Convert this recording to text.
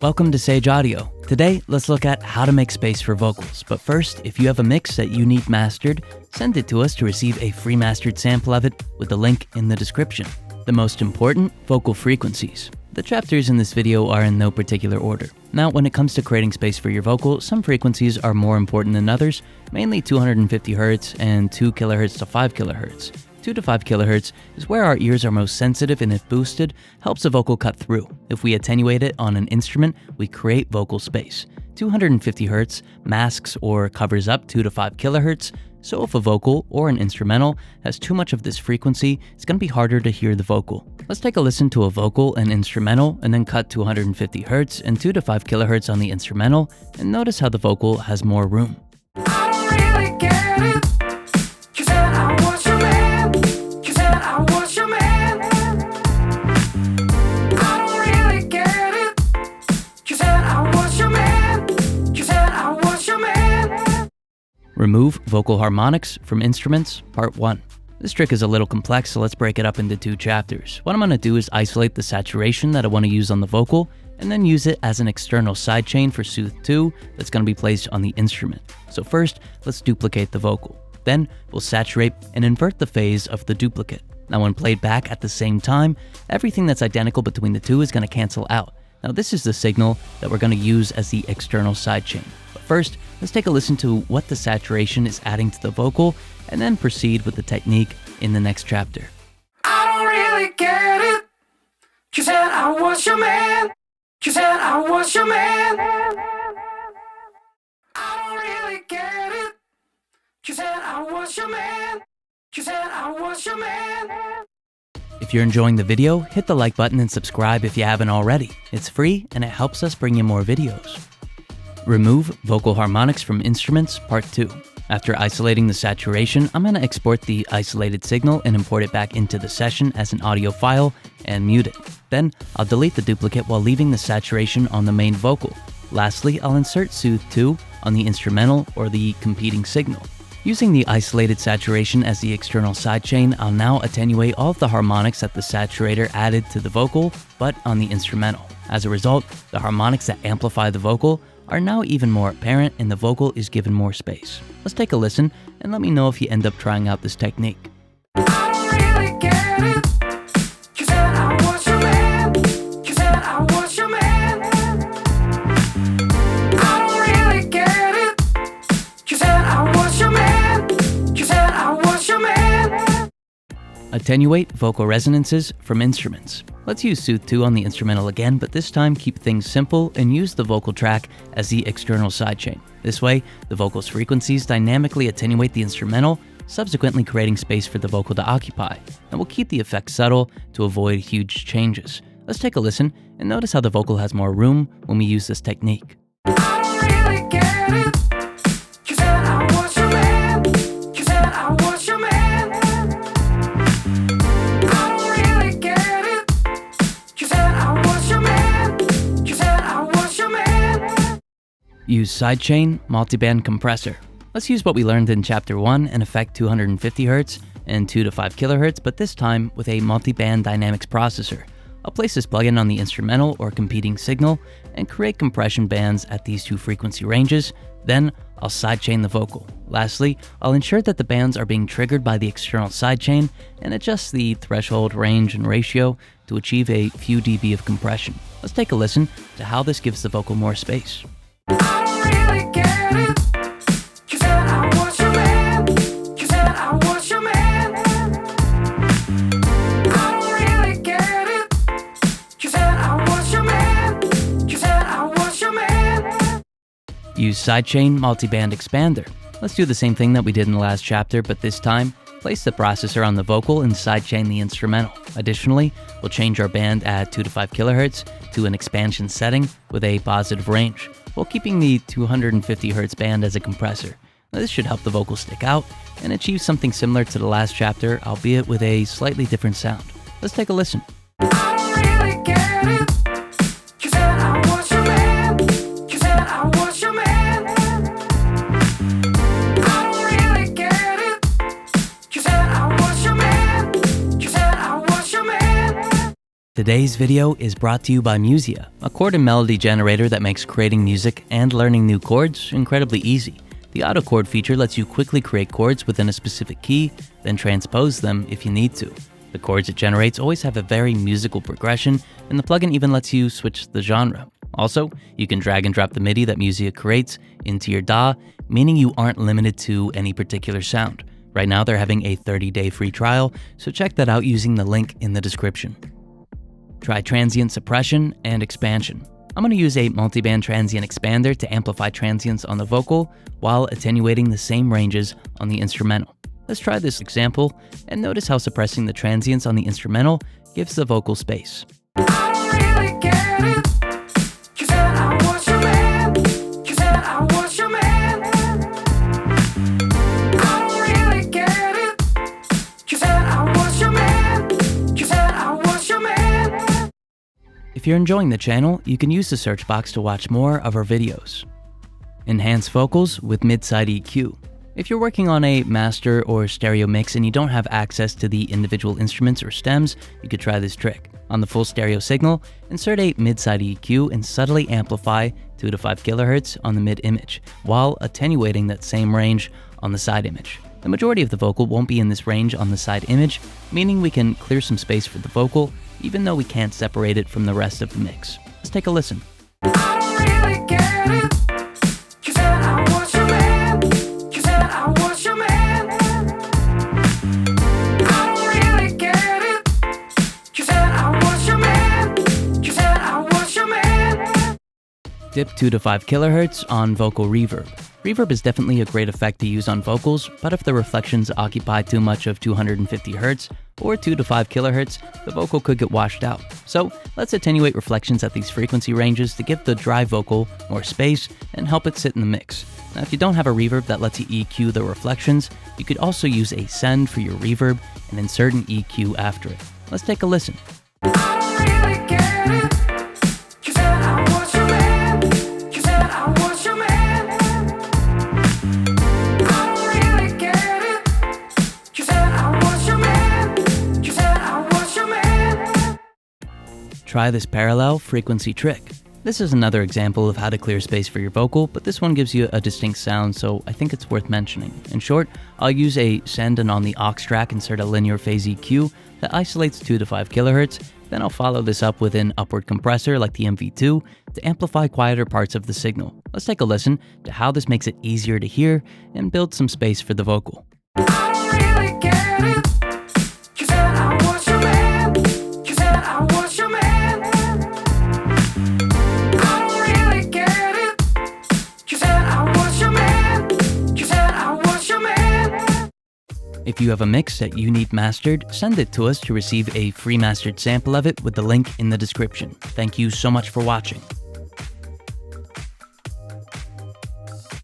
Welcome to Sage Audio. Today, let's look at how to make space for vocals. But first, if you have a mix that you need mastered, send it to us to receive a free mastered sample of it with the link in the description. The most important, vocal frequencies. The chapters in this video are in no particular order. Now, when it comes to creating space for your vocal, some frequencies are more important than others, mainly 250 Hz and 2 kHz to 5 kHz. 2 to 5 kHz is where our ears are most sensitive, and if boosted, helps a vocal cut through. If we attenuate it on an instrument, we create vocal space. 250 Hz masks or covers up 2 to 5 kHz, so if a vocal or an instrumental has too much of this frequency, it's going to be harder to hear the vocal. Let's take a listen to a vocal and instrumental, and then cut to 150 Hz and 2 to 5 kHz on the instrumental, and notice how the vocal has more room. Remove vocal harmonics from instruments, part 1. This trick is a little complex, so let's break it up into 2 chapters. What I'm going to do is isolate the saturation that I want to use on the vocal, and then use it as an external sidechain for Soothe 2 that's going to be placed on the instrument. So first, let's duplicate the vocal. Then, we'll saturate and invert the phase of the duplicate. Now when played back at the same time, everything that's identical between the two is going to cancel out. Now this is the signal that we're going to use as the external sidechain. But first, let's take a listen to what the saturation is adding to the vocal, and then proceed with the technique in the next chapter. I don't really get it. You said I was your man. You said I was your man. I don't really get it. You said I was your man. You said I was your man. If you're enjoying the video, hit the like button and subscribe if you haven't already. It's free and it helps us bring you more videos. Remove vocal harmonics from instruments, part 2. After isolating the saturation, I'm going to export the isolated signal and import it back into the session as an audio file and mute it. Then, I'll delete the duplicate while leaving the saturation on the main vocal. Lastly, I'll insert Soothe 2 on the instrumental or the competing signal. Using the isolated saturation as the external sidechain, I'll now attenuate all of the harmonics that the saturator added to the vocal, but on the instrumental. As a result, the harmonics that amplify the vocal are now even more apparent, and the vocal is given more space. Let's take a listen and let me know if you end up trying out this technique. I don't really get it. You said I was your man. You said I was your man. I don't really get it. You said I was your man. You said I was your man. Attenuate vocal resonances from instruments. Let's use Soothe 2 on the instrumental again, but this time keep things simple and use the vocal track as the external sidechain. This way, the vocal's frequencies dynamically attenuate the instrumental, subsequently creating space for the vocal to occupy. And we'll keep the effect subtle to avoid huge changes. Let's take a listen and notice how the vocal has more room when we use this technique. I don't really get it. You said I was your man. You said I was your man. I don't really get it. You said I was your man. You said I was your man. Use sidechain multiband compressor. Let's use what we learned in chapter 1 and affect 250 Hz and 2 to 5 kHz, but this time with a multiband dynamics processor. I'll place this plugin on the instrumental or competing signal and create compression bands at these 2 frequency ranges. Then I'll sidechain the vocal. Lastly, I'll ensure that the bands are being triggered by the external sidechain and adjust the threshold, range, and ratio to achieve a few dB of compression. Let's take a listen to how this gives the vocal more space. I don't really get it. You said I was your man. You said I was your man. I don't really get it. You said I was your man. You said I was your man. Use sidechain multiband expander. Let's do the same thing that we did in the last chapter, but this time, place the processor on the vocal and sidechain the instrumental. Additionally, we'll change our band at 2 to 5 kHz to an expansion setting with a positive range, while keeping the 250 Hz band as a compressor. Now, this should help the vocal stick out and achieve something similar to the last chapter, albeit with a slightly different sound. Let's take a listen. I don't really get it. You said I was your man. You said I was your man. I don't really get it. You said I was your man. You said I was your man. Today's video is brought to you by Musia, a chord and melody generator that makes creating music and learning new chords incredibly easy. The auto chord feature lets you quickly create chords within a specific key, then transpose them if you need to. The chords it generates always have a very musical progression, and the plugin even lets you switch the genre. Also, you can drag and drop the MIDI that Musia creates into your DAW, meaning you aren't limited to any particular sound. Right now they're having a 30-day free trial, so check that out using the link in the description. Try transient suppression and expansion. I'm going to use a multiband transient expander to amplify transients on the vocal while attenuating the same ranges on the instrumental. Let's try this example and notice how suppressing the transients on the instrumental gives the vocal space. I don't really get it. You said I was your man. You said I was your man. I don't really get it. You said I was your man. You said I was your man. If you're enjoying the channel, you can use the search box to watch more of our videos. Enhance vocals with mid-side EQ. If you're working on a master or stereo mix and you don't have access to the individual instruments or stems, you could try this trick. On the full stereo signal, insert a mid-side EQ and subtly amplify 2 to 5 kHz on the mid image, while attenuating that same range on the side image. The majority of the vocal won't be in this range on the side image, meaning we can clear some space for the vocal, even though we can't separate it from the rest of the mix. Let's take a listen. I don't really get it. You said I was your man. You said I was your man. I don't really get it. You said I was your man. You said I was your man. Dip 2 to 5 kHz on vocal reverb. Reverb is definitely a great effect to use on vocals, but if the reflections occupy too much of 250 Hz or 2 to 5 kHz, the vocal could get washed out. So let's attenuate reflections at these frequency ranges to give the dry vocal more space and help it sit in the mix. Now, if you don't have a reverb that lets you EQ the reflections, you could also use a send for your reverb and insert an EQ after it. Let's take a listen. I don't really get it. You said I was your man. You said I was your man. I don't really get it. You said I was your man. You said I was your man. Try this parallel frequency trick. This is another example of how to clear space for your vocal, but this one gives you a distinct sound, so I think it's worth mentioning. In short, I'll use a send and on the aux track insert a linear phase EQ that isolates 2 to 5 kHz. Then I'll follow this up with an upward compressor like the MV2 to amplify quieter parts of the signal. Let's take a listen to how this makes it easier to hear and build some space for the vocal. I don't really get it. You said I was your man. You said I was your man. I don't really get it. You said I was your man. You said I was your man. If you have a mix that you need mastered, send it to us to receive a free mastered sample of it with the link in the description. Thank you so much for watching.